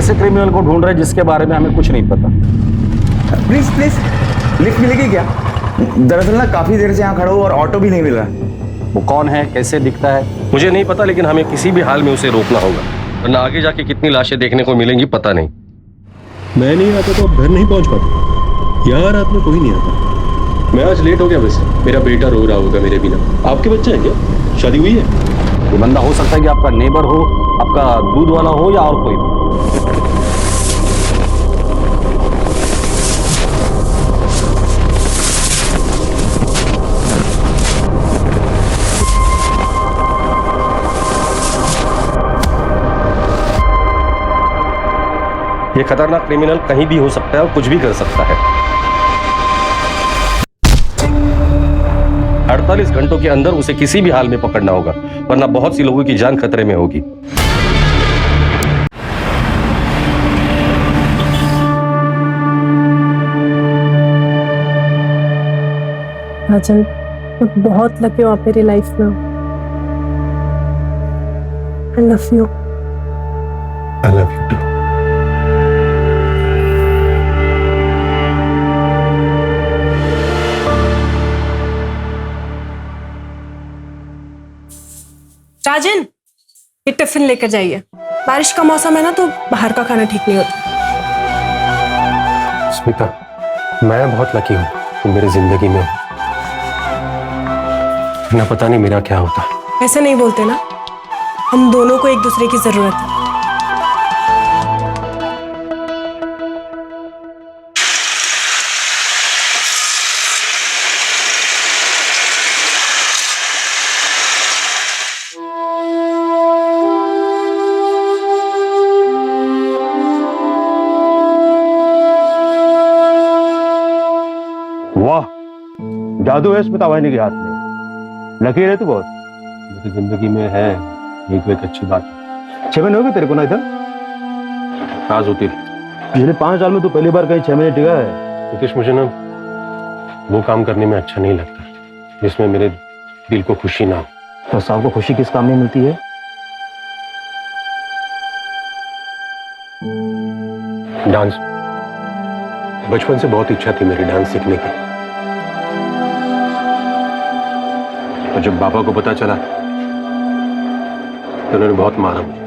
ऐसे क्रिमिनल को ढूंढ रहे हैं जिसके बारे में हमें कुछ नहीं पता। प्लीज प्लीज लिफ्ट मिलेगी क्या? दरअसल ना काफी देर से यहाँ खड़ा हूँ और ऑटो भी नहीं मिल रहा। वो कौन है, कैसे दिखता है? मुझे नहीं पता, लेकिन हमें किसी भी हाल में उसे रोकना होगा, वरना आगे जाके कितनी लाशें देखने को मिलेंगी पता नहीं। मैं नहीं आता तो आप घर नहीं पहुंच पाते। यहाँ रात में कोई नहीं आता। मैं आज लेट हो गया। वैसे मेरा बेटा रो रहा होगा मेरे बिना। आपके बच्चे हैं क्या? शादी हुई है? ये बंदा हो सकता है कि आपका नेबर हो, आपका दूध वाला हो या और कोई। ये खतरनाक क्रिमिनल कहीं भी हो सकता है और कुछ भी कर सकता है। 48 घंटों के अंदर उसे किसी भी हाल में पकड़ना होगा, वरना बहुत सी लोगों की जान खतरे में होगी। राजन, मैं बहुत लकी हूँ आप मेरी लाइफ में हो। I love you. I love you too. राजन, ये टिफिन लेकर जाइए। बारिश का मौसम है ना, तो बाहर का खाना ठीक नहीं होता। स्मिता, मैं बहुत लकी हूँ तुम मेरी जिंदगी में हो। ना पता नहीं मेरा क्या होता। ऐसे नहीं बोलते ना, हम दोनों को एक दूसरे की जरूरत है। वाह, जादू है स्मिता वाहिनी के हाथ में। लकीर है तू बहुत। मेरी जिंदगी में है एक अच्छी बात। 6 महीने हो गए तेरे को ना इधर? आज होती पिछले 5 साल में तू पहली बार कहीं 6 महीने टिका है। नितीश, मुझे ना वो काम करने में अच्छा नहीं लगता जिसमें मेरे दिल को खुशी ना हो। तो साहब को खुशी किस काम में मिलती है? डांस। बचपन से बहुत इच्छा थी मेरी डांस सीखने की। और जब पापा को पता चला तो उन्होंने बहुत मारा मुझे।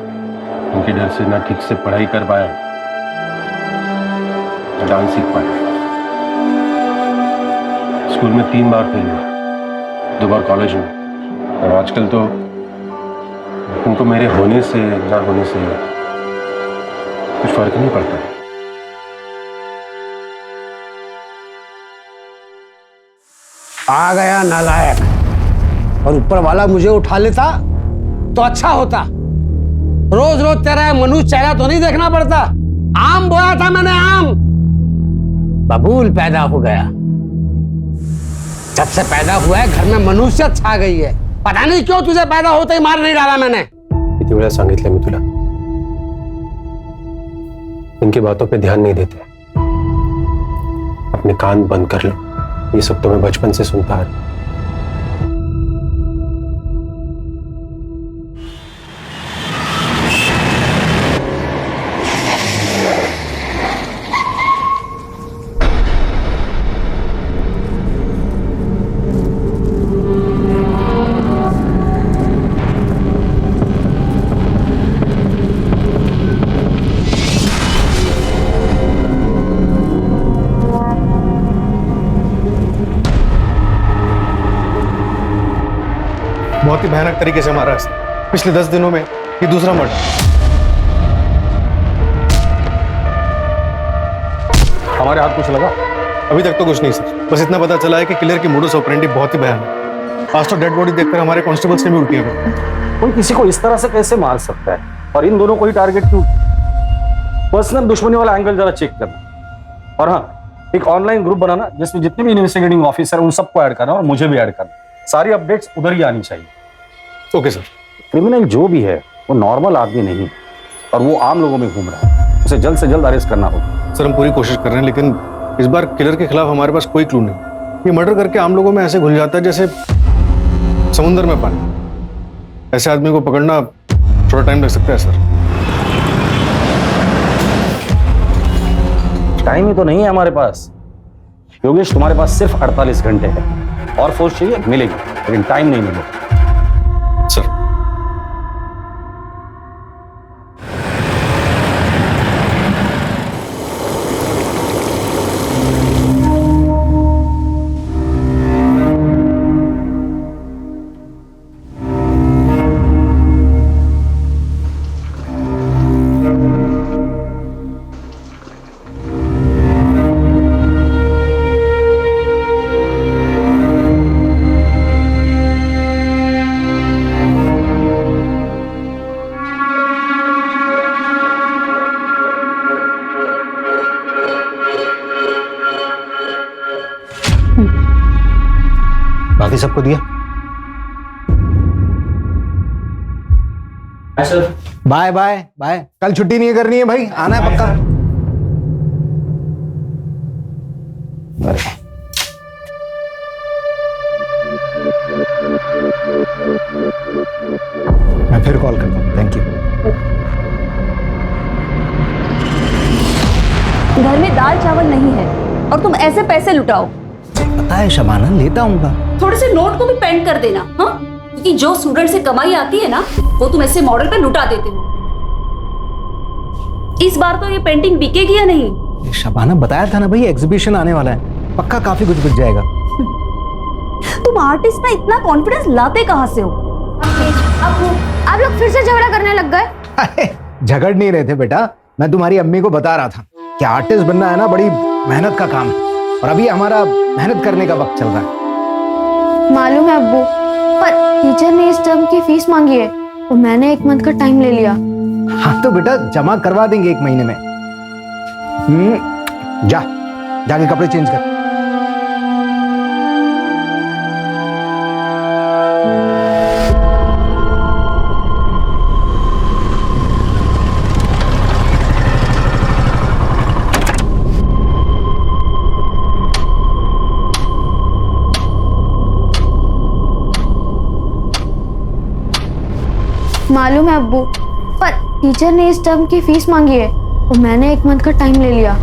उनके डर से ना ठीक से पढ़ाई कर पाया, ना डांस सीख पाया। स्कूल में 3 बार फेल हुआ, 2 बार कॉलेज में। और आजकल तो उनको मेरे होने से ना होने से कुछ फर्क नहीं पड़ता। आ गया नालायक। और ऊपर वाला मुझे उठा लेता तो अच्छा होता। रोज रोज तेरा मनुष्य चेहरा तो नहीं देखना पड़ता। आम बोया था मैंने, आम बबूल पैदा हो गया। जब से पैदा हुआ है घर में मनुष्य छा गई है। पता नहीं क्यों तुझे पैदा होते ही मार नहीं डाला मैंने। किती वेळा सांगितलं मी तुला, इनकी बातों पे ध्यान नहीं देते। अपने कान बंद कर लो। ये सब तो मैं बचपन से सुनता आ रहा हूं। बहुत ही भयानक तरीके से मारा है। पिछले 10 दिनों में ये दूसरा मर्डर। हमारे हाथ कुछ लगा? अभी तक तो कुछ नहीं सर, बस इतना पता चला है कि किलर की मोडस ऑपरेंडी बहुत ही भयानक है। आज तो डेड बॉडी देखकर हमारे कांस्टेबल्स ने भी उल्टियां कर। कोई किसी को इस तरह से कैसे मार सकता है, और इन दोनों को ही टारगेट क्यों? पर्सनल दुश्मनी वाला एंगल जरा चेक करना। और हाँ, एक ऑनलाइन ग्रुप बनाना जिसमें जितने भी इन्वेस्टिगेटिंग ऑफिसर उन सबको ऐड करना और मुझे भी ऐड करना। सारी अपडेट्स उधर ही आनी चाहिए। Okay sir. क्रिमिनल जो भी है वो नॉर्मल आदमी नहीं, और वो आम लोगों में घूम रहा है। उसे जल्द से जल्द अरेस्ट करना होगा। सर हम पूरी कोशिश कर रहे हैं, लेकिन इस बार किलर के खिलाफ हमारे पास कोई क्लू नहीं। ये मर्डर करके आम लोगों में ऐसे घुल जाता है जैसे समुद्र में पानी। ऐसे आदमी को पकड़ना थोड़ा टाइम लग सकता है सर। टाइम ही तो नहीं है हमारे पास। योगेश, तुम्हारे पास सिर्फ 48 घंटे है, और फोर्स चाहिए मिलेगी, लेकिन टाइम नहीं मिलेगा। सर बाकी सबको दिया? Bye bye bye. कल छुट्टी नहीं करनी है भाई, आना है पक्का। मैं फिर कॉल करता हूँ। Thank you. घर में दाल चावल नहीं है और तुम ऐसे पैसे लुटाओ। पता है शबाना, लेता हूँ। थोड़े से नोट को भी पेंट कर देना, हाँ? क्योंकि जो स्टूडेंट से कमाई आती है ना, वो तुम ऐसे मॉडल पे लुटा देते हो। इस बार तो ये पेंटिंग बिकेगी या नहीं? शबाना, बताया था ना भाई, एग्जीबिशन आने वाला है, पक्का काफी कुछ बिक जाएगा। तुम आर्टिस्ट में इतना कॉन्फिडेंस लाते कहाँ से हो? आप लोग फिर से झगड़ा करने लग गए। झगड़ नहीं रहे थे बेटा, मैं तुम्हारी अम्मी को बता रहा था कि आर्टिस्ट बनना है ना, बड़ी मेहनत का काम है, और अभी हमारा मेहनत करने का वक्त चल रहा है। मालूम है अब्बू, पर टीचर ने इस टर्म की फीस मांगी है और मैंने 1 मंथ का टाइम ले लिया। हाँ तो बेटा जमा करवा देंगे 1 महीने में। जाके कपड़े चेंज कर। मालूम है अब्बू, पर टीचर ने इस टर्म की फीस मांगी है और मैंने 1 मंथ का टाइम ले लिया।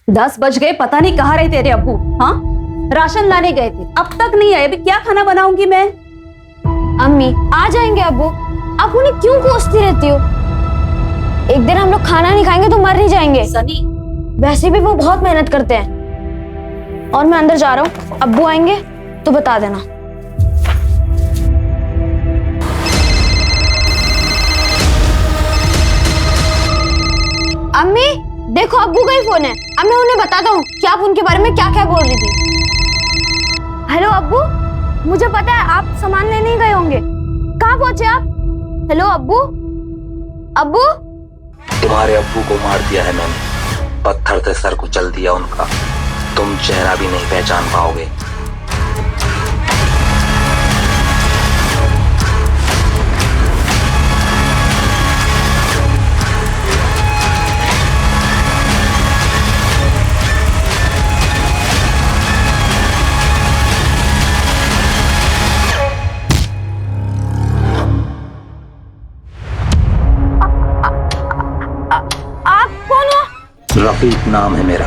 दस बज गए, पता नहीं कहाँ रहे तेरे अब्बू। हाँ, राशन लाने गए थे, अब तक नहीं आए। अभी क्या खाना बनाऊंगी मैं? अम्मी आ जाएंगे अब्बू, आप उन्हें क्यों कोसती रहती हो? एक दिन हम लोग खाना नहीं खाएंगे तो मर नहीं जाएंगे। सनी, वैसे भी वो बहुत मेहनत करते हैं। और मैं अंदर जा रहा हूँ, अब्बू आएंगे तो बता देना। अम्मी देखो, अब्बू का ही फोन है। अब मैं उन्हें बताता हूँ कि आप उनके बारे में क्या क्या बोल रही थी। हेलो अब्बू, मुझे पता है आप सामान लेने ही गए होंगे। कहाँ पहुंचे आप? हेलो अब्बू, अब्बू। तुम्हारे अब्बू को मार दिया है मैंने, पत्थर से सर कुचल दिया उनका। तुम चेहरा भी नहीं पहचान पाओगे। रफीक नाम है मेरा।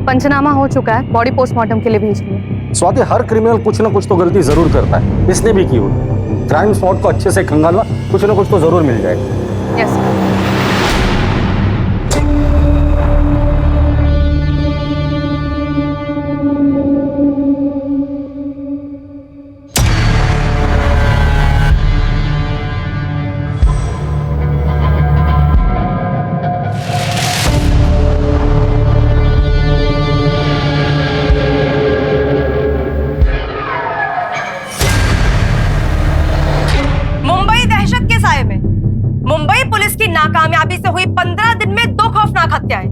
पंचनामा हो चुका है, बॉडी पोस्टमार्टम के लिए भेज दिया। स्वाति, हर क्रिमिनल कुछ ना कुछ तो गलती जरूर करता है, इसने भी की होगी। क्राइम स्पॉट को अच्छे से खंगालना, कुछ ना कुछ तो जरूर मिल जाएगा। यस। नाकामयाबी से हुई 15 दिन में 2 खौफनाक हत्याएं।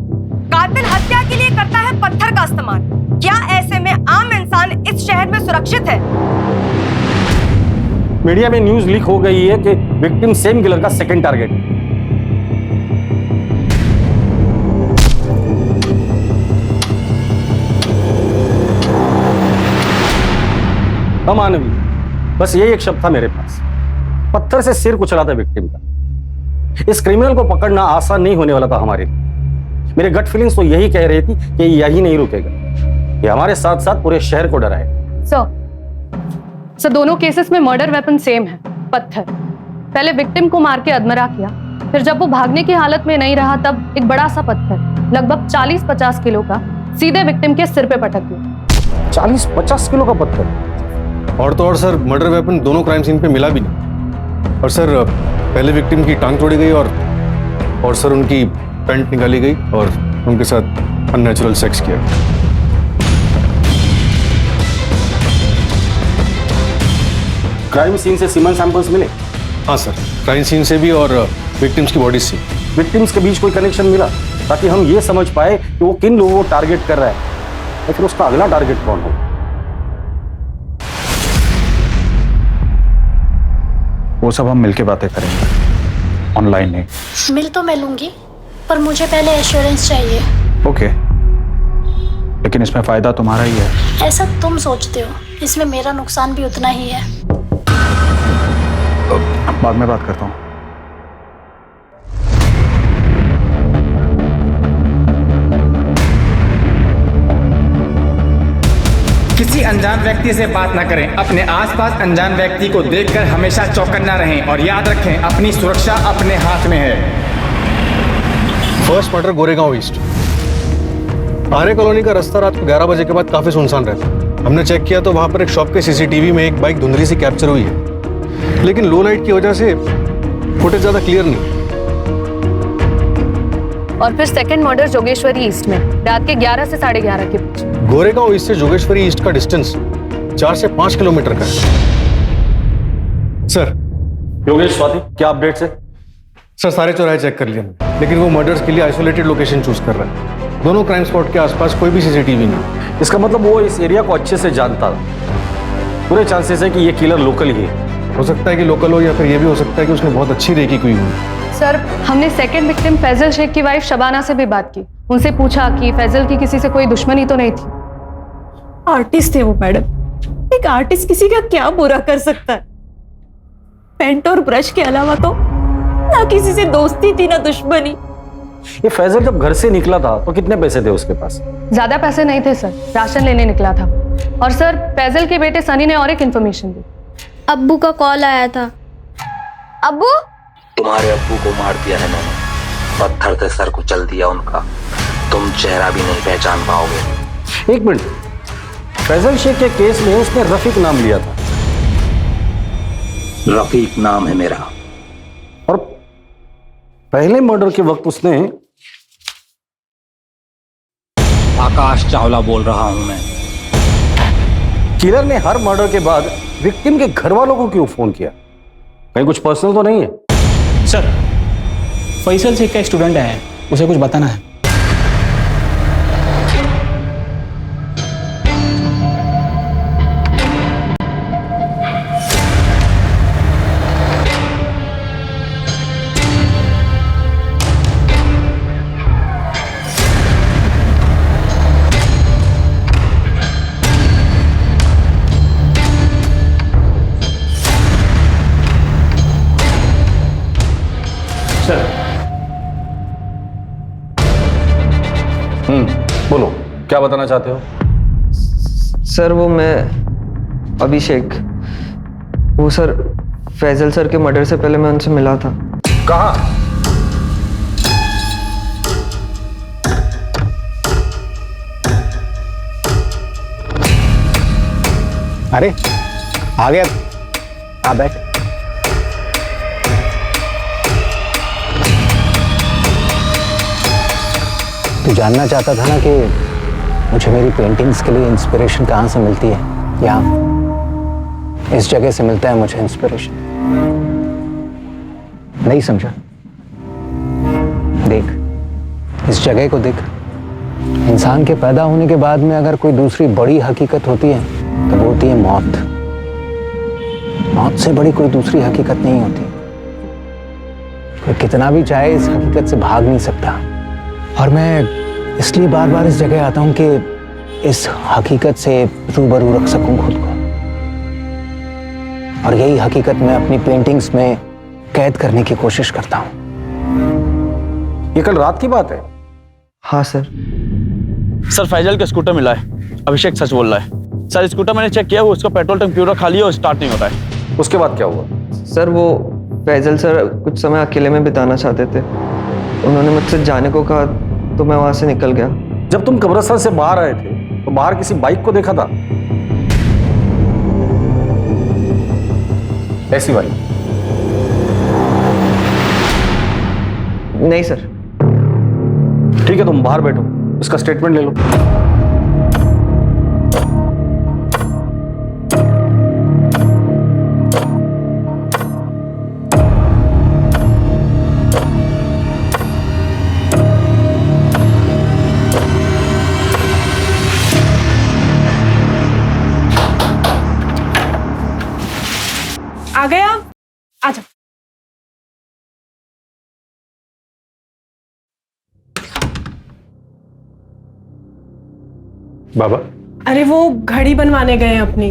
कातिल हत्या के लिए करता है पत्थर का इस्तेमाल। क्या ऐसे में आम इंसान इस शहर में सुरक्षित है? मीडिया में न्यूज लीक हो गई है कि विक्टिम सेम किलर का सेकंड टारगेट है। अमानवीय, बस यही एक शब्द था मेरे पास। पत्थर से सिर कुचला था विक्टिम का। इस क्रिमिनल को पकड़ना आसान नहीं होने वाला था हमारे लिए। मेरे गट फीलिंग्स तो यही कह रही थी कि यही नहीं रुकेगा, ये हमारे साथ साथ पूरे शहर को डराएगा। सर दोनों केसेस में मर्डर वेपन सेम है, पत्थर। पहले विक्टिम को मार के अधमरा किया, फिर जब वो भागने की हालत में नहीं रहा तब एक बड़ा सा पत्थर लगभग 40-50 किलो का सीधे विक्टिम के सिर पे पटक दिया। 40-50 किलो का पत्थर? और तो और सर, मर्डर वेपन दोनों क्राइम सीन पे मिला भी नहीं। और सर पहले विक्टिम की टांग तोड़ी गई और सर उनकी पैंट निकाली गई और उनके साथ अननेचुरल सेक्स किया। क्राइम सीन से सीमन सैंपल्स मिले? हाँ सर, क्राइम सीन से भी और विक्टिम्स की बॉडी से। विक्टिम्स के बीच कोई कनेक्शन मिला ताकि हम ये समझ पाए कि वो किन लोगों को टारगेट कर रहा है या फिर उसका अगला टारगेट कौन होगा? वो सब हम मिलके बातें करेंगे, ऑनलाइन नहीं। मिल तो मैं लूंगी, पर मुझे पहले एश्योरेंस चाहिए। ओके, लेकिन इसमें फायदा तुम्हारा ही है। ऐसा तुम सोचते हो, इसमें मेरा नुकसान भी उतना ही है। बाद में बात करता हूँ। किसी अनजान व्यक्ति से बात न करें। अपने आसपास अनजान व्यक्ति को देखकर हमेशा चौकन्ना रहें और याद रखें, अपनी सुरक्षा अपने हाथ में है। First murder Goregaon east. Arya colony का रास्ता रात को 11 बजे के बाद काफी सुनसान रहता है। हमने चेक किया तो वहां पर एक शॉप के सीसीटीवी में एक बाइक धुंधली सी कैप्चर हुई है, लेकिन लो लाइट की वजह से फुटेज ज्यादा क्लियर नहीं। और फिर सेकंड मर्डर जोगेश्वरी ईस्ट में रात के 11 से 11:30 के बीच। गोरेगांव ईस्ट से जोगेश्वरी ईस्ट का डिस्टेंस 4 से 5 किलोमीटर का है। सर योगेश, स्वाति, क्या अपडेट्स है? सर सारे चौराहे चेक कर लिए हमने, लेकिन वो मर्डर्स के लिए आइसोलेटेड लोकेशन चूज कर रहा है। दोनों क्राइम स्पॉट के आसपास कोई भी सीसीटीवी नहीं। इसका मतलब वो इस एरिया को अच्छे से जानता था। पूरे चांसेस है कि ये किलर लोकल ही है। हो सकता है कि लोकल हो या फिर ये भी हो सकता है कि उसने बहुत अच्छी रेकी की हुई। सर हमने सेकंड विक्टिम फैजल शेख की वाइफ शबाना से भी बात की। उनसे पूछा कि फैजल की किसी से कोई दुश्मनी तो नहीं थी। आर्टिस्ट थे वो मैडम। एक आर्टिस्ट किसी का क्या बुरा कर सकता है? पेंट और ब्रश के अलावा तो ना किसी से दोस्ती थी ना दुश्मनी। ये फैजल जब घर से निकला था तो कितने पैसे थे उसके पास? ज्यादा पैसे नहीं थे सर, राशन लेने निकला था। और सर फैजल के बेटे सनी ने और एक इन्फॉर्मेशन दी। अब्बू का कॉल आया था। अब्बू? तुम्हारे अब्बू को मार दिया है मैंने, पत्थर से सर कुचल दिया उनका। तुम चेहरा भी नहीं पहचान पाओगे। एक मिनट, फैजल शेख के केस में उसने रफीक नाम लिया था। रफीक नाम है मेरा। और पहले मर्डर के वक्त उसने... आकाश चावला बोल रहा हूं मैं। किलर ने हर मर्डर के बाद विक्टिम के घर वालों को क्यों फोन किया? कहीं कुछ पर्सनल तो नहीं है? सर फैसल शेख का स्टूडेंट है, उसे कुछ बताना है। बोलो, क्या बताना चाहते हो? सर वो मैं अभिषेक, वो सर फैजल सर के मर्डर से पहले मैं उनसे मिला था। कहाँ? अरे आ गया, आ बैठ। तू जानना चाहता था ना कि मुझे मेरी पेंटिंग्स के लिए इंस्पिरेशन कहाँ से मिलती है? यहाँ इस जगह से मिलता है मुझे इंस्पिरेशन। नहीं समझा? देख, इस जगह को देख। इंसान के पैदा होने के बाद में अगर कोई दूसरी बड़ी हकीकत होती है तो वो होती है मौत। मौत से बड़ी कोई दूसरी हकीकत नहीं होती। कोई कितना भी चाहे इस हकीकत से भाग नहीं सकता। और मैं इसलिए बार बार इस जगह आता हूं कि इस हकीकत से रूबरू रख सकूं खुद को। और यही हकीकत मैं अपनी पेंटिंग्स में कैद करने की कोशिश करता हूं। ये कल रात की बात है? हाँ सर। सर फैजल का स्कूटर मिला है, अभिषेक सच बोल रहा है। सर स्कूटर मैंने चेक किया, वो उसका पेट्रोल टैंक पूरा खाली है और स्टार्ट नहीं हो रहा है। उसके बाद क्या हुआ? सर वो फैजल सर कुछ समय अकेले में बिताना चाहते थे। उन्होंने मुझसे जाने को कहा तो मैं वहां से निकल गया। जब तुम कब्रिस्तान से बाहर आए थे तो बाहर किसी बाइक को देखा था? ऐसी बाइक? नहीं सर। ठीक है, तुम बाहर बैठो, इसका स्टेटमेंट ले लो। आ गए आप? आजा। बाबा, अरे वो घड़ी बनवाने गए हैं अपनी,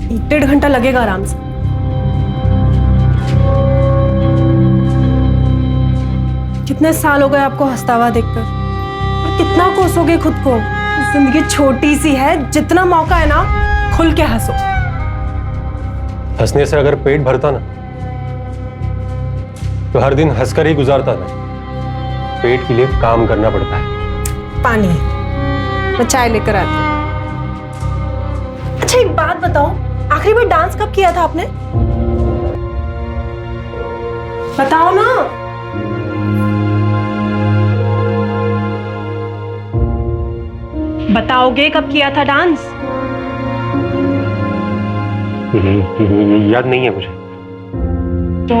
1.5 घंटा लगेगा आराम से। कितने साल हो गए आपको हंसता हुआ देखकर, और कितना कोसोगे खुद को? जिंदगी छोटी सी है, जितना मौका है ना खुल के हंसो। हंसने से अगर पेट भरता ना तो हर दिन हंसकर ही गुजारता ना। पेट के लिए काम करना पड़ता है। पानी, मैं चाय लेकर आती हूँ। अच्छा एक बात बताओ, आखिरी बार डांस कब किया था आपने? बताओ ना। बताओगे कब किया था डांस? याद नहीं है मुझे। तो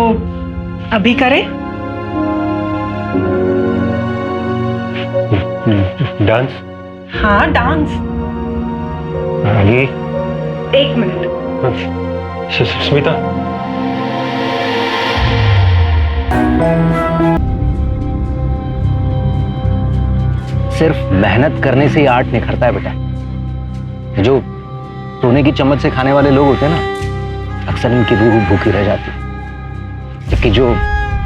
अभी करें? डांस? हाँ डांस। ये 1 मिनट। स्मिता, सिर्फ मेहनत करने से ही आर्ट निखरता है बेटा। जो सोने की चम्मच से खाने वाले लोग होते हैं ना, अक्सर इनकी रूह भूखी रह जाती है। जबकि जो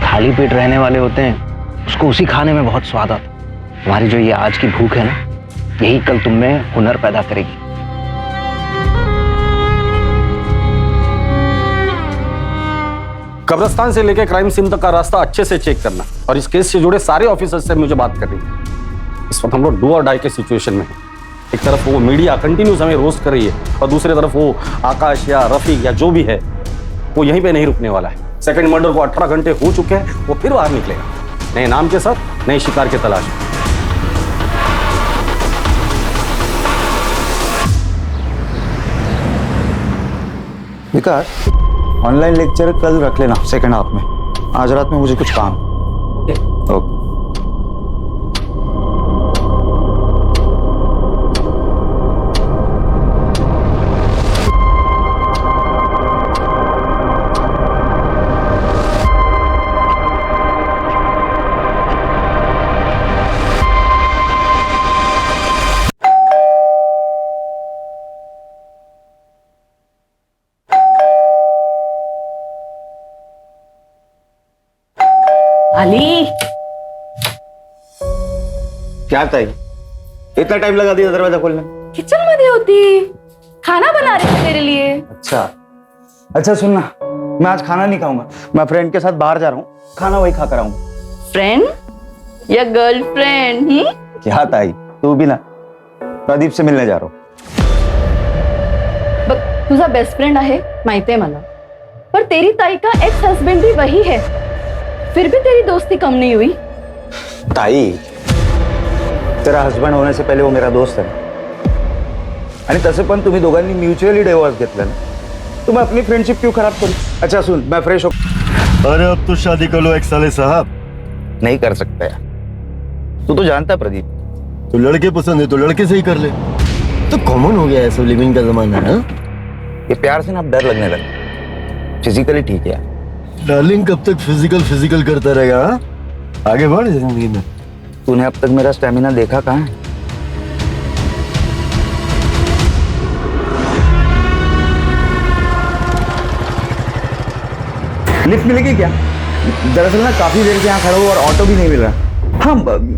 खाली पेट रहने वाले होते हैं उसको उसी खाने में बहुत स्वाद आता है। तुम्हारी जो ये आज की भूख है ना, यही कल तुम में हुनर पैदा करेगी। कब्रिस्तान से लेकर क्राइम सीन तक का रास्ता अच्छे से चेक करना, और इस केस से जुड़े सारे ऑफिसर्स से मुझे बात करनी है। इस वक्त हम लोग डू और डाई के सिचुएशन में हैं। एक तरफ वो मीडिया कंटिन्यूस हमें रोस्ट कर रही है, और दूसरी तरफ वो आकाश या रफीक या जो भी है वो यहीं पे नहीं रुकने वाला है। सेकंड मर्डर को 18 घंटे हो चुके हैं, वो फिर बाहर निकलेगा नए नाम के साथ, नए शिकार की तलाश में। विकास, ऑनलाइन लेक्चर कल रख लेना सेकंड हाफ में। आज रात में मुझे कुछ काम। ओके। अली, क्या था इतना टाइम लगा दिया दरवाजा खोलने? किचन में नहीं होती, खाना बना रही हूँ तेरे लिए। अच्छा सुनना, मैं आज खाना नहीं खाऊंगा। मैं फ्रेंड के साथ बाहर जा रहा हूँ, खाना वही खा कर आऊंगा। फ्रेंड या गर्लफ्रेंड? क्या ताई, तू भी ना प्रदीप से मिलने जा रहा हूँ। बघ, तुझा बेस्ट फ्रेंड आहे माहिती आहे मला, पर तेरी ताई का एक्स हस्बैंड भी वही है, फिर भी तेरी दोस्ती कम नहीं हुई। ताई, तेरा हस्बंड होने से पहले वो मेरा दोस्त है, आणि तसे पण तुम्ही दोघांनी म्युच्युअली डिवोर्स घेतला ना, तो मैं अपनी फ्रेंडशिप क्यों खराब करूं? अच्छा सुन, मैं फ्रेश हो। अरे अब तो शादी कर लो एक साले साहब। नहीं कर सकते यार, तू तो जानता है प्रदीप, तो लड़के पसंद है तो लड़के से ही कर ले। तो कॉमन हो गया है सब, लिविंग का जमाना है। ये प्यार से ना अब डर लगने लगा। फिजिकली ठीक है डार्लिंग, कब तक फिजिकल करता रहेगा? हाँ? आगे बढ़ जिंदगी में। तूने अब तक मेरा स्टेमिना देखा कहाँ है? लिफ्ट मिलेगी क्या? दरअसल ना काफी देर से यहाँ खड़ा हूँ और ऑटो भी नहीं मिल रहा। हाँ,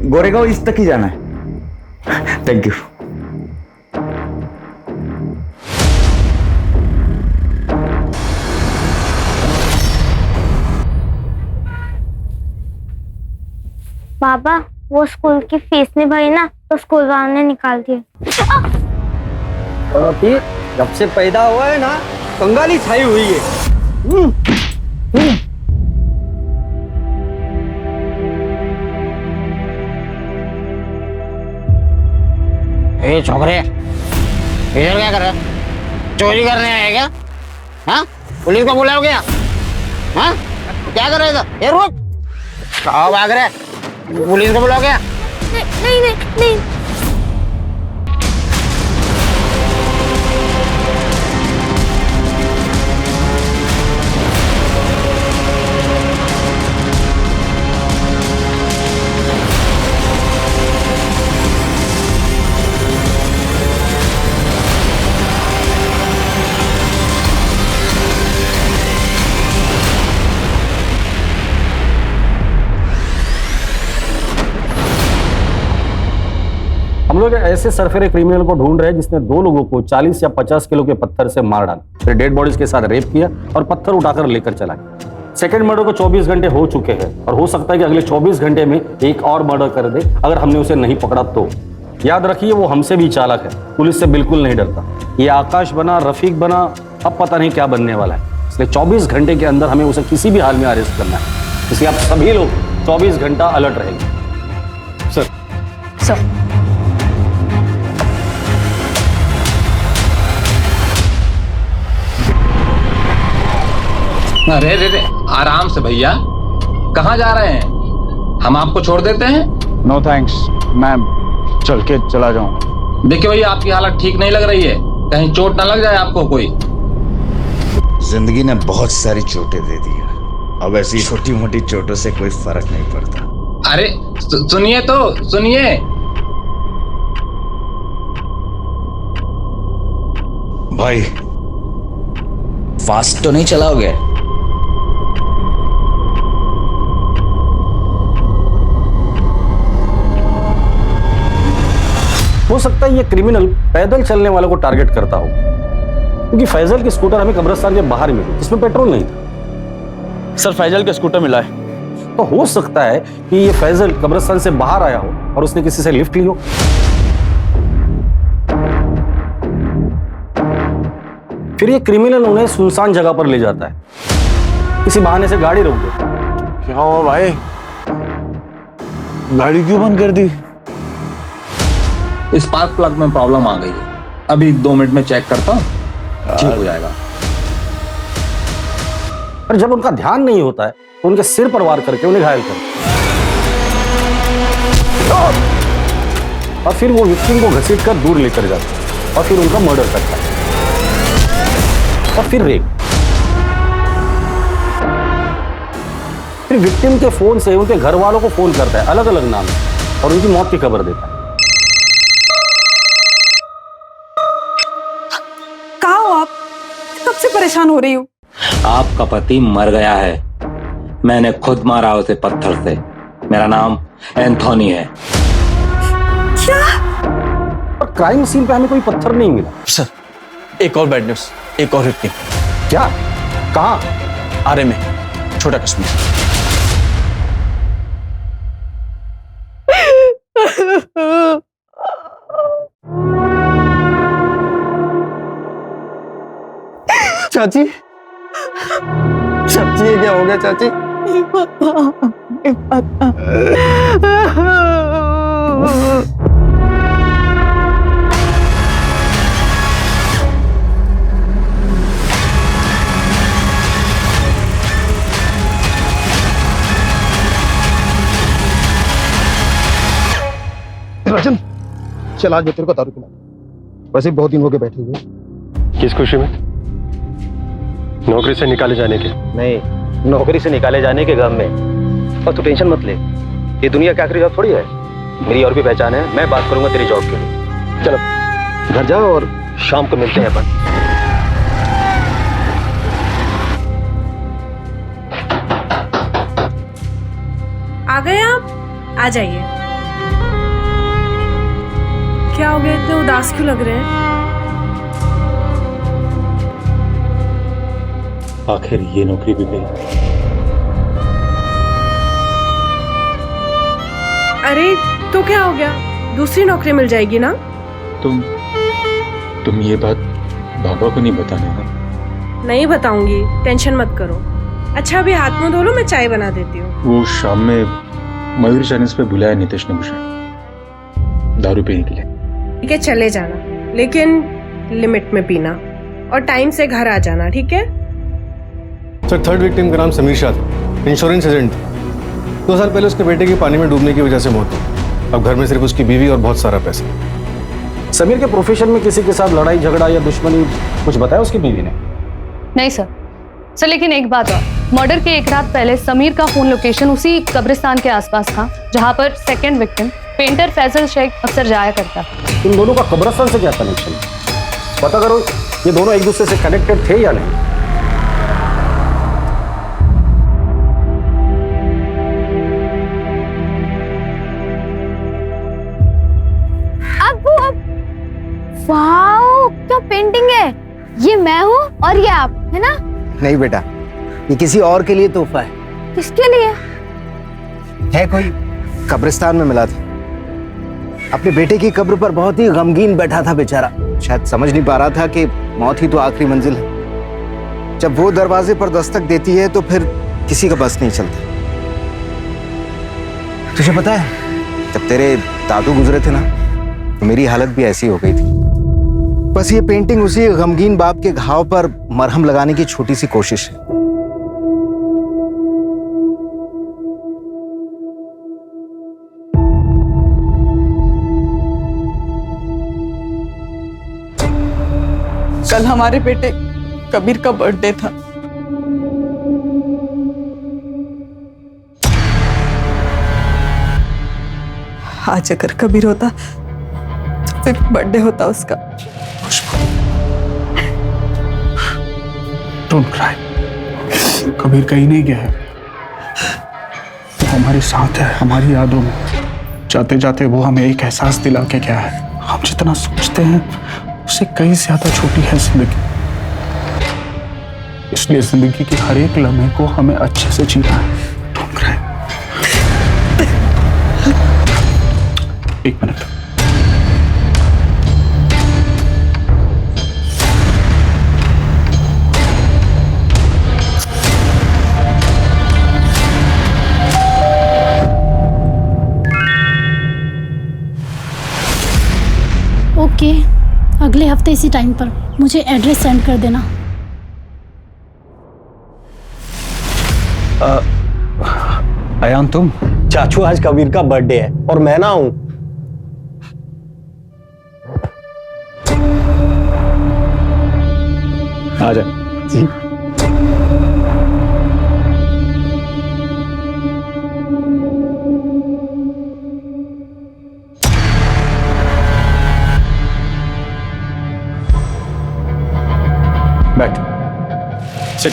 गोरेगांव ईस्ट तक ही जाना है। Thank you. पापा, वो स्कूल की फीस नहीं भरी ना, तो स्कूल वालों ने निकाल दिया। जब से पैदा हुआ है ना, कंगाली छाई हुई है। ए छोकरे, इधर क्या कर रहे हो? चोरी करने आए क्या? हाँ, पुलिस को बुलाओ क्या? हाँ, क्या कर रहे थे? ये रुक, कहाँ भाग रहे? पुलिस को बुलाओ क्या? नहीं नहीं नहीं। हम लोग ऐसे सरफेरे क्रिमिनल को ढूंढ रहे हैं जिसने 2 लोगों को 40 या 50 किलो के पत्थर से मार डाला, फिर डेड बॉडीज के साथ रेप किया और पत्थर उठाकर लेकर चला गया। सेकंड मर्डर को 24 घंटे हो चुके हैं और हो सकता है कि अगले 24 घंटे में एक और मर्डर कर दे अगर हमने उसे नहीं पकड़ा तो। याद रखिए, वो हमसे भी चालाक है, पुलिस से बिल्कुल नहीं डरता। ये आकाश बना, रफीक बना, अब पता नहीं क्या बनने वाला है। इसलिए 24 घंटे के अंदर हमें उसे किसी भी हाल में अरेस्ट करना है। इसलिए आप सभी लोग 24 घंटा अलर्ट रहेंगे। सर अरे रे रे, आराम से भैया, कहाँ जा रहे हैं? हम आपको छोड़ देते हैं। नो थैंक्स मैम, चल के चला जाऊं। देखिए भैया, आपकी हालत ठीक नहीं लग रही है, कहीं चोट ना लग जाए आपको कोई। जिंदगी ने बहुत सारी चोटें दे दी है, अब ऐसी छोटी मोटी चोटों से कोई फर्क नहीं पड़ता। अरे सुनिए तो सुनिए। भाई, फास्ट तो नहीं चलाओगे? हो सकता है ये क्रिमिनल पैदल चलने वालों को टारगेट करता हो, क्योंकि फैजल की स्कूटर हमें कब्रिस्तान के बाहर मिली जिसमें पेट्रोल नहीं था। सर, फैजल का स्कूटर मिला है। तो हो सकता है कि ये फैजल कब्रिस्तान से बाहर आया हो और उसने किसी से लिफ्ट ली हो। फिर ये क्रिमिनल उन्हें सुनसान जगह पर ले जाता है, किसी बहाने से गाड़ी रोक देता है। क्या हुआ भाई, गाड़ी क्यों बंद कर दी? स्पार्क प्लग में प्रॉब्लम आ गई है, अभी 2 मिनट में चेक करता हूँ, ठीक हो जाएगा। पर जब उनका ध्यान नहीं होता है तो उनके सिर पर वार करके उन्हें घायल करते और फिर वो विक्टिम को घसीटकर दूर लेकर जाते हैं और फिर उनका मर्डर करता है और फिर रेप। फिर विक्टिम के फोन से उनके घर वालों को फोन करता है अलग अलग नाम और उनकी मौत की खबर देता है। कहाँ हो आप? कब से परेशान हो रही हूँ। आपका पति मर गया है, मैंने खुद मारा उसे पत्थर से। मेरा नाम एंथोनी है। क्या? और क्राइम सीन पे हमें कोई पत्थर नहीं मिला। सर, एक और बैड न्यूज, एक और विक्टिम। क्या? कहाँ? आरे में, छोटा कश्मीर। चाची, चाची ये क्या हो गया चाची? राजन, चल आज मैं तेरे को दारू पिला। वैसे बहुत दिन हो गए बैठे हुए। किस खुशी में? नौकरी से निकाले जाने के? नहीं, नौकरी से निकाले जाने के गम में। और तू टेंशन मत ले, ये दुनिया क्या आखिरी जॉब थोड़ी है। मेरी और भी पहचान है, मैं बात करूंगा तेरी जॉब के लिए। चलो घर जाओ और शाम को मिलते हैं अपन। आ गए आप? आ जाइए। क्या हो गया, इतने उदास क्यों लग रहे हैं? आखिर ये नौकरी भी गई। अरे तो क्या हो गया, दूसरी नौकरी मिल जाएगी ना। तुम ये बात बाबा को नहीं बताने ना? नहीं बताऊंगी, टेंशन मत करो। अच्छा अभी हाथ मुंह धो लो, मैं चाय बना देती हूँ। वो शाम में मयूर चैनल्स पे बुलाया नीतीश ने मुझे दारू पीने के लिए। ठीक है चले जाना, लेकिन लिमिट में पीना और टाइम से घर आ जाना, ठीक है? सर, थर्ड विक्टिम का नाम समीर शाह था, इंश्योरेंस एजेंट। 2 साल पहले उसके बेटे की पानी में डूबने की वजह से मौत हुई। अब घर में सिर्फ उसकी बीवी और बहुत सारा पैसा। समीर के प्रोफेशन में किसी के साथ लड़ाई झगड़ा या दुश्मनी कुछ बताया उसकी बीवी ने? नहीं सर, लेकिन एक बात और, मर्डर के एक रात पहले समीर का फोन लोकेशन उसी कब्रिस्तान के आसपास था जहां पर second victim painter Faisal Shaikh अक्सर जाया करता था। इन दोनों का कब्रिस्तान से क्या कनेक्शन? पता करो ये दोनों एक दूसरे से कनेक्टेड थे या नहीं। वाओ, क्या पेंटिंग है। ये मैं हूँ और ये आप, है ना? नहीं बेटा, ये किसी और के लिए तोहफा है। किसके लिए है? कोई कब्रिस्तान में मिला था। अपने बेटे की कब्र पर बहुत ही गमगीन बैठा था बेचारा। शायद समझ नहीं पा रहा था कि मौत ही तो आखिरी मंजिल है। जब वो दरवाजे पर दस्तक देती है तो फिर किसी का बस नहीं चलता। तुझे पता है, जब तेरे दादू गुजरे थे ना, तो मेरी हालत भी ऐसी हो गई थी। बस ये पेंटिंग उसी गमगीन बाप के घाव पर मरहम लगाने की छोटी सी कोशिश है। कल हमारे बेटे कबीर का बर्थडे था। आज अगर कबीर होता तो फिर बर्थडे होता उसका। डोंट क्राई, कबीर कहीं नहीं गया है। वो हमारे साथ है, हमारी यादों में। जाते जाते वो हमें एक एहसास दिला के गया है, हम जितना सोचते हैं उससे कहीं ज्यादा छोटी है जिंदगी। इसलिए जिंदगी के हर एक लम्हे को हमें अच्छे से जीना है। Don't cry. एक मिनट। ओके, अगले हफ्ते इसी टाइम पर मुझे एड्रेस सेंड कर देना। अयान, तुम? चाचू, आज कबीर का बर्थडे है और मैं ना हूं। आ जा। जी। बैठ। सिट।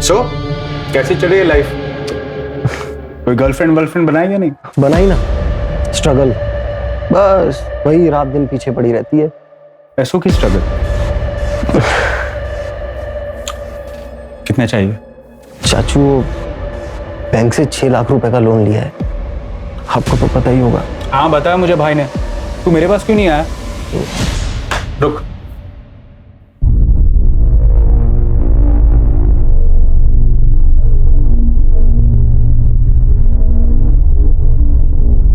सो कैसी चल रही है लाइफ? कोई गर्लफ्रेंड वर्लफ्रेंड बनाई या नहीं? बनाई ना, स्ट्रगल। बस वही रात दिन पीछे पड़ी रहती है। पैसों की स्ट्रगल। कितने चाहिए? चाचू, बैंक से 6 लाख रुपए का लोन लिया है, आपको तो पता ही होगा। हाँ बताया मुझे भाई ने। तू मेरे पास क्यों नहीं आया? रुक।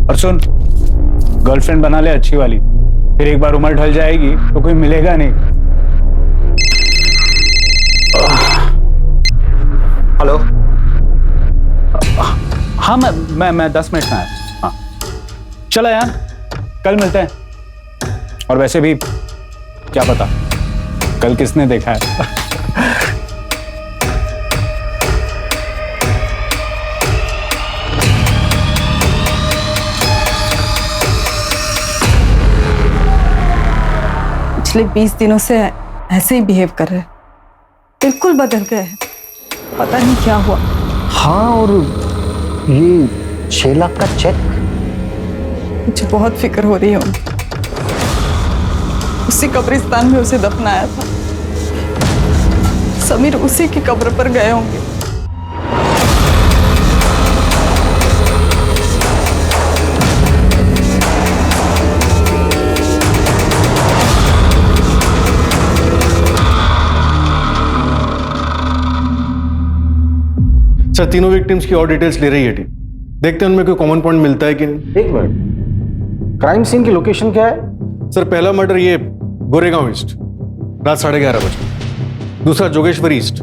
और सुन, गर्लफ्रेंड बना ले अच्छी वाली, फिर एक बार उम्र ढल जाएगी तो कोई मिलेगा नहीं। हेलो। हाँ मैं 10 मिनट में आया। हाँ चला यार, कल मिलते हैं। और वैसे भी क्या पता कल किसने देखा है। पिछले 20 दिनों से ऐसे ही बिहेव कर रहे हैं, बिल्कुल बदल गए हैं। पता नहीं क्या हुआ। हाँ, और ये 6 लाख का चेक, मुझे बहुत फिक्र हो रही है उनकी। उसी कब्रिस्तान में उसे दफनाया था। समीर उसी की कब्र पर गए होंगे। सर तीनों विक्टिम्स की और डिटेल्स ले रही है टीम। देखते हैं उनमें कोई कॉमन पॉइंट मिलता है कि नहीं। एक मिनट, क्राइम सीन की लोकेशन क्या है? सर पहला मर्डर ये गोरेगांव ईस्ट, रात 11:30 बजे। दूसरा जोगेश्वरी ईस्ट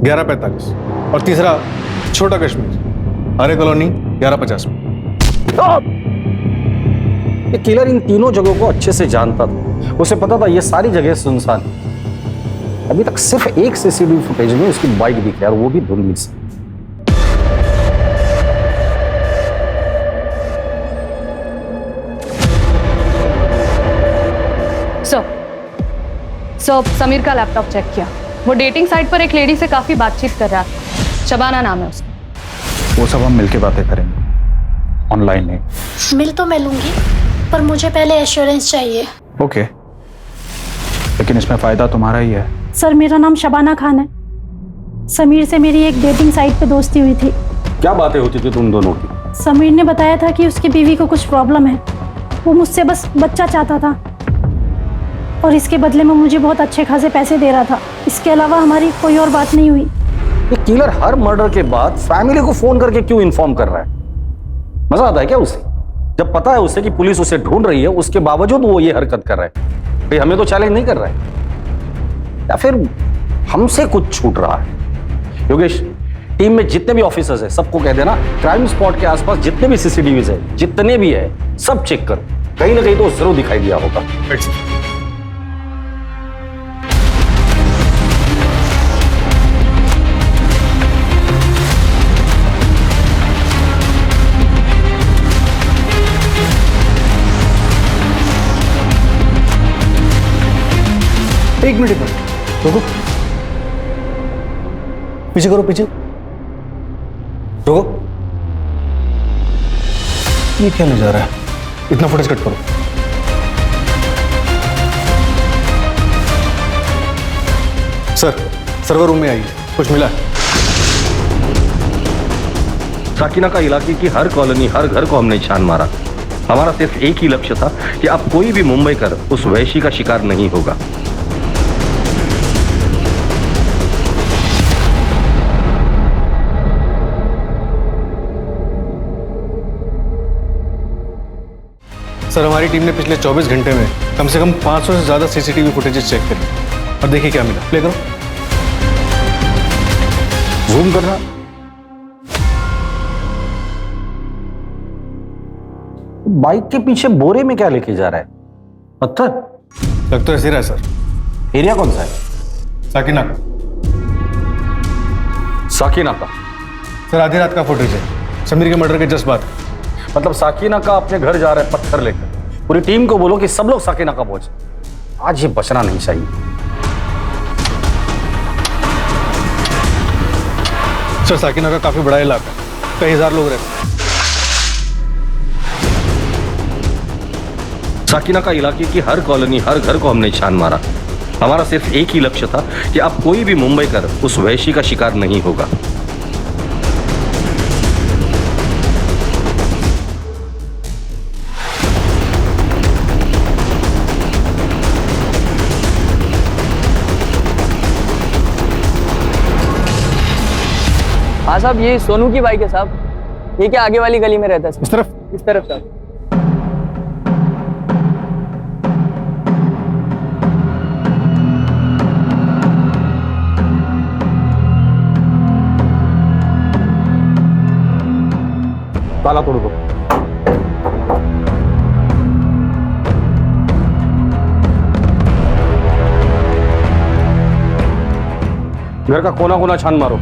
11:45, और तीसरा छोटा कश्मीर, आर्य कॉलोनी 11:50 में। ये किलर इन तीनों जगहों को अच्छे से जानता था। उसे पता था ये सारी जगह सुनसान है। अभी तक सिर्फ एक सीसीटीवी फुटेज में उसकी बाइक दिखी है, और वो भी धुंधली से। सो समीर का लैपटॉप चेक किया। वो डेटिंग साइट पर एक लेडी से काफी बातचीत कर रहा था। शबाना नाम है उसका। वो सब हम मिलके बातें करेंगे, ऑनलाइन नहीं। मिल तो मैं लूंगी, पर मुझे पहले एश्योरेंस चाहिए। ओके, लेकिन इसमें फायदा तुम्हारा ही है। सर मेरा नाम शबाना खान है। समीर से मेरी एक डेटिंग साइट पे दोस्ती हुई थी। क्या बातें होती थी तुम दोनों की? समीर ने बताया था कि उसकी बीवी को कुछ प्रॉब्लम है। वो मुझसे बस बच्चा चाहता था, और इसके बदले में मुझे बहुत अच्छे खासे पैसे दे रहा था। इसके अलावा हमारी कोई और बात नहीं हुई। ये किलर हर मर्डर के बाद फैमिली को फोन करके क्यों इन्फॉर्म कर रहा है? मजा आता है क्या उसे? जब पता है उसे कि पुलिस उसे ढूंढ रही है, उसके बावजूद वो ये हरकत कर रहा है। भाई हमें तो चैलेंज नहीं कर रहा है, या फिर हमसे कुछ छूट रहा है? योगेश, टीम में जितने भी ऑफिसर्स हैं सबको कह देना क्राइम स्पॉट के आसपास जितने भी सीसीटीवीज है, जितने भी है, सब चेक करो। कहीं ना कहीं तो जरूर दिखाई दिया होगा। एक मिनट रुको, पीछे करो, पीछे रुको। ये क्या नजारा है? इतना फुटेज कट करो। सर सर्वर रूम में आइए, कुछ मिला? साकिना का इलाके की हर कॉलोनी, हर घर को हमने छान मारा। हमारा सिर्फ एक ही लक्ष्य था कि अब कोई भी मुंबई कर उस वैशी का शिकार नहीं होगा। सर हमारी टीम ने पिछले 24 घंटे में कम से कम 500 से ज्यादा सीसीटीवी फुटेजेस चेक करी, और देखिए क्या मिला। प्ले करो, जूम करना। बाइक के पीछे बोरे में क्या लेके जा रहा है? पत्थर? लग तो ऐसे रहा है सर। एरिया कौन सा है? साकिना का। साकिना का? सर आधी रात का फुटेज है, समीर के मर्डर के जस्ट बाद। मतलब साकिना का अपने घर जा रहा है पत्थर लेकर। पूरी टीम को बोलो कि सब लोग साकिना का पहुंचे। आज ये बचना नहीं चाहिए। सर साकिना का काफी बड़ा इलाका, कई हजार लोग रहते हैं। साकिना का इलाके की हर कॉलोनी, हर घर को हमने छान मारा। हमारा सिर्फ एक ही लक्ष्य था कि अब कोई भी मुंबई कर उस वैशी का शिकार नहीं होगा। हाँ साहब, ये सोनू की बाइक है साहब। ये क्या आगे वाली गली में रहता है? इस तरफ? इस तरफ साहब। ताला तोड़ दो। घर का कोना कोना छान मारो।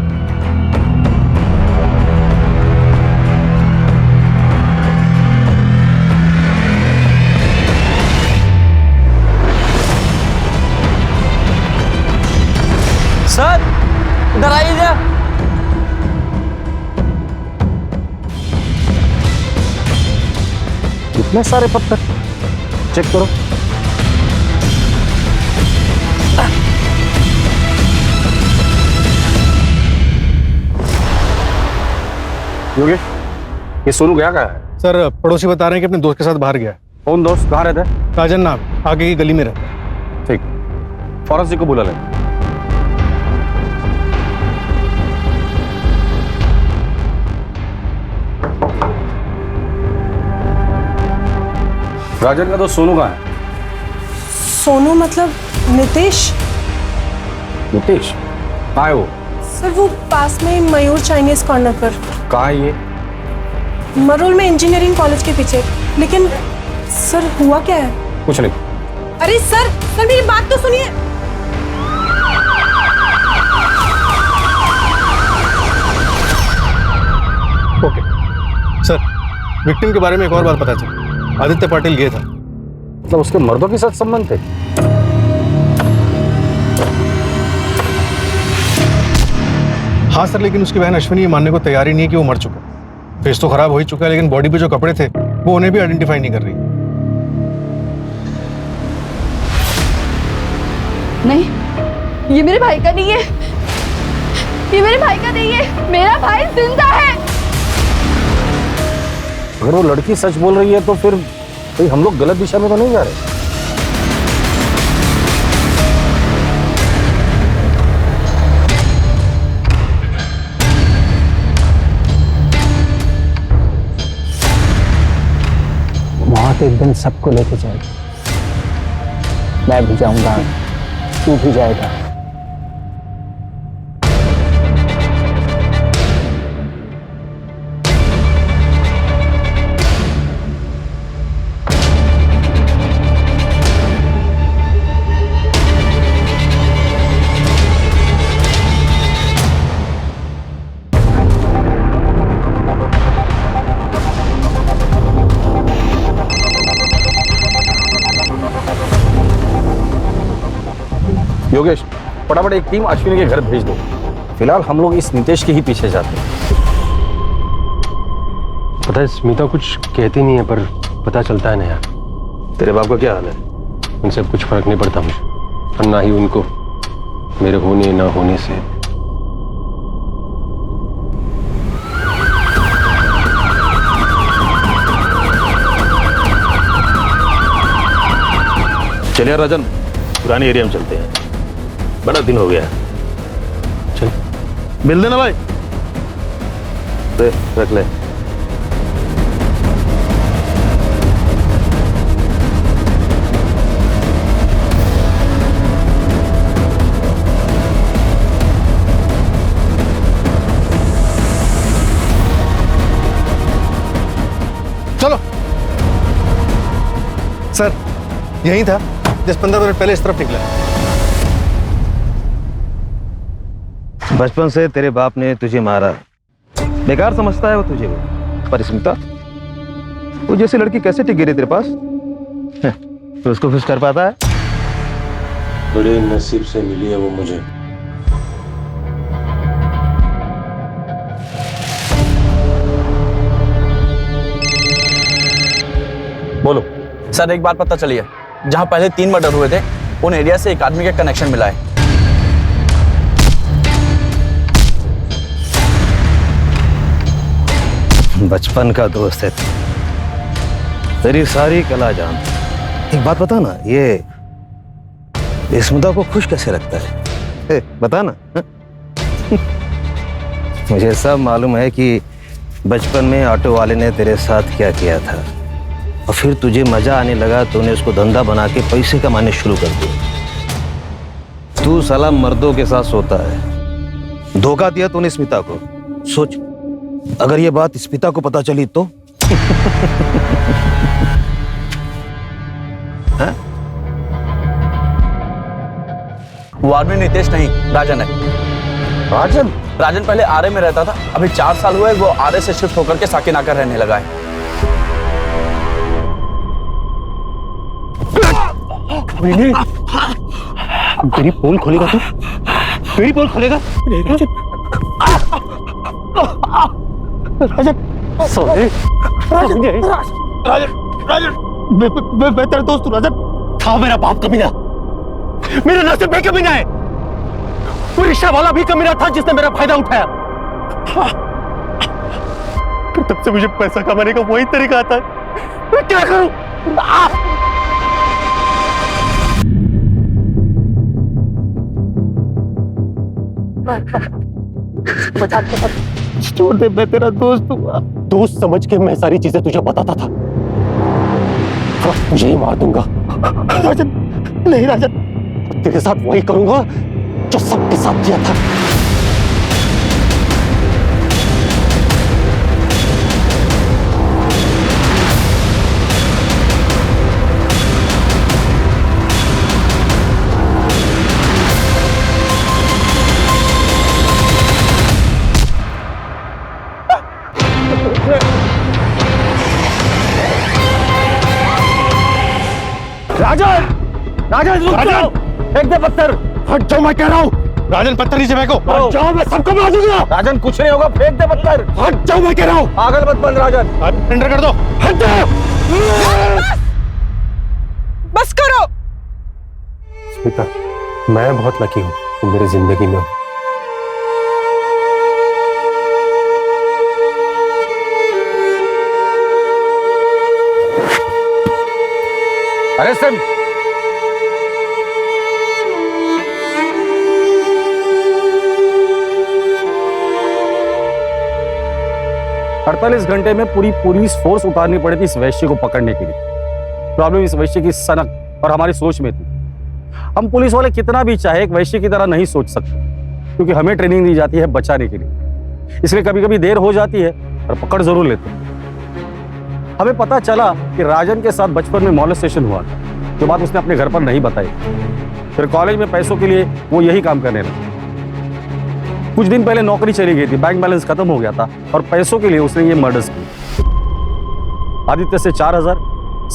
सर इधर आइए। इतने सारे पत्थर, चेक करो। योगेश, ये सोनू गया कहाँ है? सर पड़ोसी बता रहे हैं कि अपने दोस्त के साथ बाहर गया है। कौन दोस्त, कहाँ रहता है? राजन नाम, आगे की गली में रहता है। ठीक, फॉरेंसिक को बुला ले। राजन का दोस्त सोनू कहाँ है? सोनू मतलब नितेश? नितेश कहाँ है वो? सर वो पास में मयूर चाइनीज कॉर्नर पर। कहाँ है ये? मरोल में इंजीनियरिंग कॉलेज के पीछे। लेकिन सर हुआ क्या है? कुछ नहीं। अरे सर मेरी बात तो सुनिए। ओके सर, विक्टिम के बारे में एक और बात पता चली। आदित्य पाटिल गया था। मतलब उसके मर्दों के साथ संबंध थे? हाँ सर, लेकिन उसकी बहन अश्विनी ये मानने को तैयार ही नहीं है कि वो मर चुका। फेस तो खराब हो ही चुका है, लेकिन बॉडी पे जो कपड़े थे वो उन्हें भी आइडेंटिफाई नहीं कर रही। नहीं, ये मेरे भाई का नहीं है। ये मेरे भाई का नहीं है। मेरा भाई जिंदा है। अगर वो लड़की सच बोल रही है तो फिर भाई हम लोग गलत दिशा में तो नहीं जा रहे? मौत एक दिन सबको लेके जाएगी। मैं भी जाऊंगा, तू भी जाएगा। योगेश, फटाफट एक टीम अश्विनी के घर भेज दो। फिलहाल हम लोग इस नितेश के ही पीछे जाते हैं। पता है स्मिता कुछ कहती नहीं है, पर पता चलता है ना यार। तेरे बाप का क्या हाल है? उनसे कुछ फर्क नहीं पड़ता मुझे, और ना ही उनको मेरे होने ना होने से। चलिए राजन, पुराने एरिया में चलते हैं, बड़ा दिन हो गया। चल मिल देना भाई। दे, रख ले। चलो सर, यही था 10-15 मिनट पहले इस तरफ निकला। बचपन से तेरे बाप ने तुझे मारा, बेकार समझता है वो तुझे। पर स्मिता, वो जैसी लड़की कैसे टिक गिरी तेरे पास? तो उसको खुश कर पाता है? बड़े नसीब से मिली है वो मुझे। बोलो सर, एक बात पता चली है, जहां पहले 3 मर्डर हुए थे उन एरिया से एक आदमी का कनेक्शन मिला है। बचपन का दोस्त है, तेरी सारी कला जान। एक बात बता ना, ये स्मिता को खुश कैसे रखता है? बता ना। मुझे सब मालूम है कि बचपन में ऑटो वाले ने तेरे साथ क्या किया था, और फिर तुझे मजा आने लगा तो उन्हें उसको धंधा बना के पैसे कमाने शुरू कर दिए। तू साला मर्दों के साथ सोता है, धोखा दिया तूने स्मिता को। सोच, अगर ये बात स्मिता को पता चली तो? हैं? वो आदमी नितेश नहीं, राजन है। राजन? राजन पहले आरए में रहता था, अभी 4 साल हुए वो आरए से शिफ्ट होकर के साकिनाका रहने लगा है। तेरी पोल खोलेगा तू? तेरी पोल खोलेगा? राजन, सॉरी। राजन, मैं तेरा दोस्त हूँ राजन। था मेरा बाप कमीना, मेरा नसीब भी कमीना है। वो रिक्शा वाला भी कमीना था जिसने मेरा फायदा उठाया। फिर तब से मुझे पैसा कमाने का वही तरीका आता है। मैं क्या करूं? छोड़ दे, मैं तेरा दोस्त हूँ। दोस्त समझ के मैं सारी चीजें तुझे बताता था। मुझे ही मार दूंगा। राजन, नहीं राजन, तेरे साथ वही करूंगा जो सबके साथ किया था। राजन! राजन, रुक जाओ! फेंक दे पत्थर! हट जाओ, मैं कह रहा हूँ। राजन, पत्थर नीचे फेंको। हट जाओ, मैं सबको मार दूंगा। राजन, कुछ नहीं होगा, फेंक दे पत्थर। हट जाओ, मैं कह रहा हूँ। पागल मत बन राजन। सरेंडर कर दो। हट जाओ। बस करो। स्मिता, मैं बहुत लकी हूँ तुम मेरी जिंदगी में हो। अरे सिम, 48 घंटे में पूरी पुलिस फोर्स उतारनी पड़ी थी इस वैश्य को पकड़ने के लिए। प्रॉब्लम इस वैश्य की सनक और हमारी सोच में थी। हम पुलिस वाले कितना भी चाहे एक वैश्य की तरह नहीं सोच सकते, क्योंकि हमें ट्रेनिंग दी जाती है बचाने के लिए। इसलिए कभी कभी देर हो जाती है और पकड़ जरूर लेते हैं। हमें पता चला कि राजन के साथ बचपन में मॉलेस्टेशन हुआ था, जो बात उसने अपने घर पर नहीं बताई। फिर कॉलेज में पैसों के लिए वो यही काम करने लगा। कुछ दिन पहले नौकरी चली गई थी, बैंक बैलेंस खत्म हो गया था और पैसों के लिए उसने ये मर्डर्स किए। आदित्य से 4000,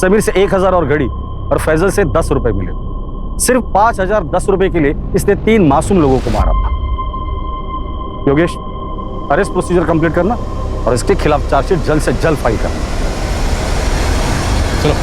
समीर से 1000 और घड़ी, और फैजल से 10 रुपए मिले। सिर्फ 5010 रुपए के लिए इसने 3 मासूम लोगों को मारा था। योगेश, अरेस्ट प्रोसीजर कंप्लीट करना और इसके खिलाफ चार्जशीट जल्द से जल्द फाइल करना। चलो।